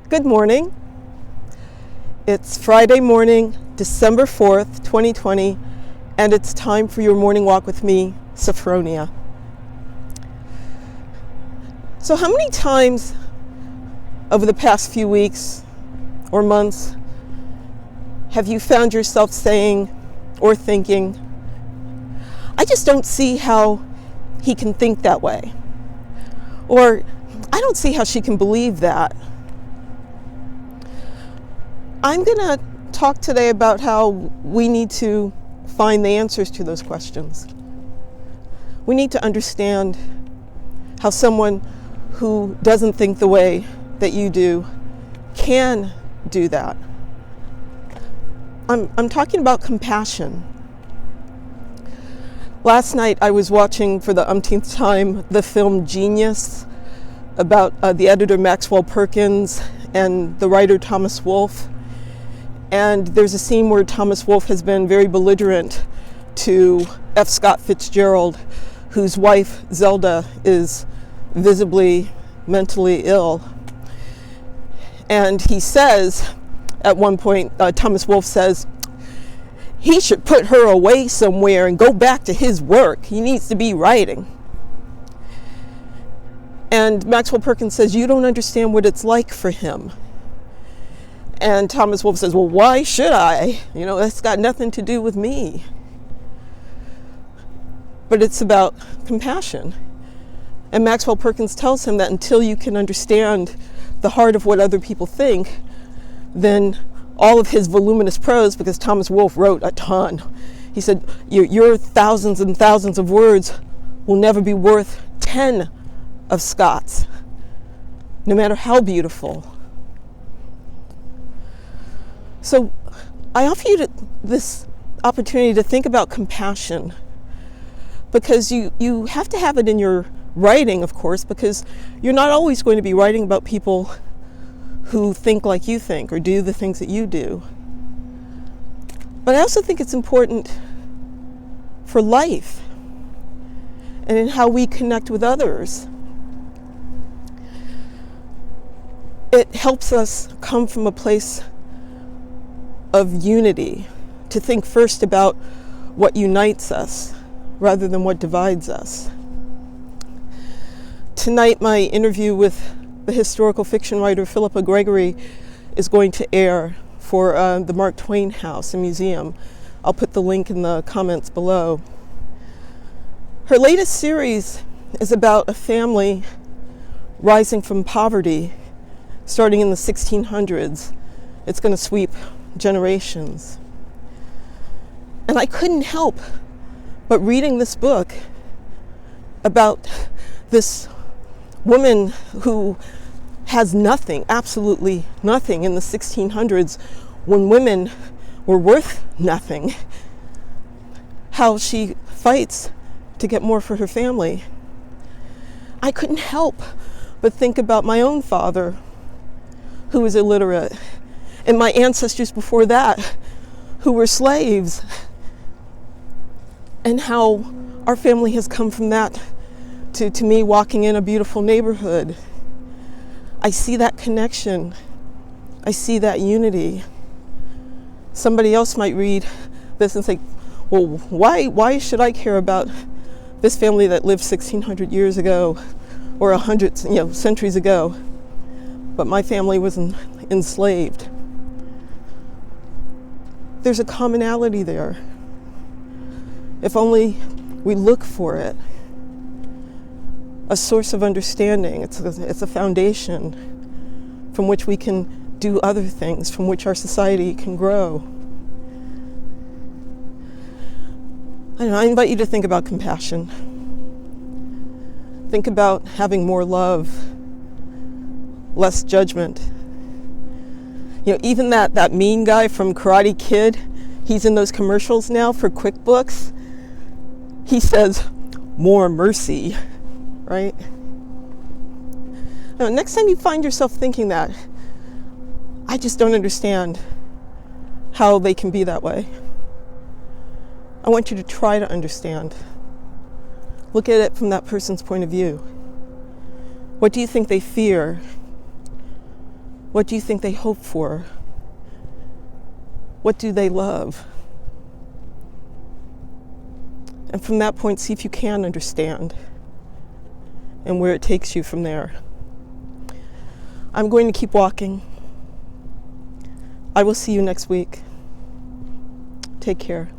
Good morning. It's Friday morning, December 4th, 2020, and it's time for your morning walk with me, Sophfronia. So how many times over the past few weeks or months have you found yourself saying or thinking, I just don't see how he can think that way, or I don't see how she can believe that? I'm going to talk today about how we need to find the answers to those questions. We need to understand how someone who doesn't think the way that you do can do that. I'm talking about compassion. Last night I was watching for the umpteenth time the film Genius about the editor Maxwell Perkins and the writer Thomas Wolfe. And there's a scene where Thomas Wolfe has been very belligerent to F. Scott Fitzgerald, whose wife Zelda is visibly mentally ill. And he says, at one point, Thomas Wolfe says, he should put her away somewhere and go back to his work. He needs to be writing. And Maxwell Perkins says, you don't understand what it's like for him. And Thomas Wolfe says, well, why should I? That's got nothing to do with me. But it's about compassion. And Maxwell Perkins tells him that until you can understand the heart of what other people think, then all of his voluminous prose, because Thomas Wolfe wrote a ton, he said, your thousands and thousands of words will never be worth 10 of Scott's, no matter how beautiful. So I offer you this opportunity to think about compassion, because you have to have it in your writing, of course, because you're not always going to be writing about people who think like you think or do the things that you do. But I also think it's important for life and in how we connect with others. It helps us come from a place of unity, to think first about what unites us rather than what divides us. Tonight, my interview with the historical fiction writer Philippa Gregory is going to air for the Mark Twain House and Museum. I'll put the link in the comments below. Her latest series is about a family rising from poverty starting in the 1600s. It's going to sweep generations. And I couldn't help but reading this book about this woman who has nothing, absolutely nothing in the 1600s, when women were worth nothing, how she fights to get more for her family. I couldn't help but think about my own father, who was illiterate, and my ancestors before that, who were slaves, and how our family has come from that to me walking in a beautiful neighborhood. I see that connection. I see that unity. Somebody else might read this and say, well, why should I care about this family that lived 1600 years ago or 100 centuries ago, but my family was enslaved? There's a commonality there. If only we look for it. A source of understanding. It's a foundation from which we can do other things, from which our society can grow. I invite you to think about compassion. Think about having more love, less judgment. Even that mean guy from Karate Kid, he's in those commercials now for QuickBooks. He says, more mercy, right? Now, next time you find yourself thinking that, I just don't understand how they can be that way. I want you to try to understand. Look at it from that person's point of view. What do you think they fear? What do you think they hope for? What do they love? And from that point, see if you can understand and where it takes you from there. I'm going to keep walking. I will see you next week. Take care.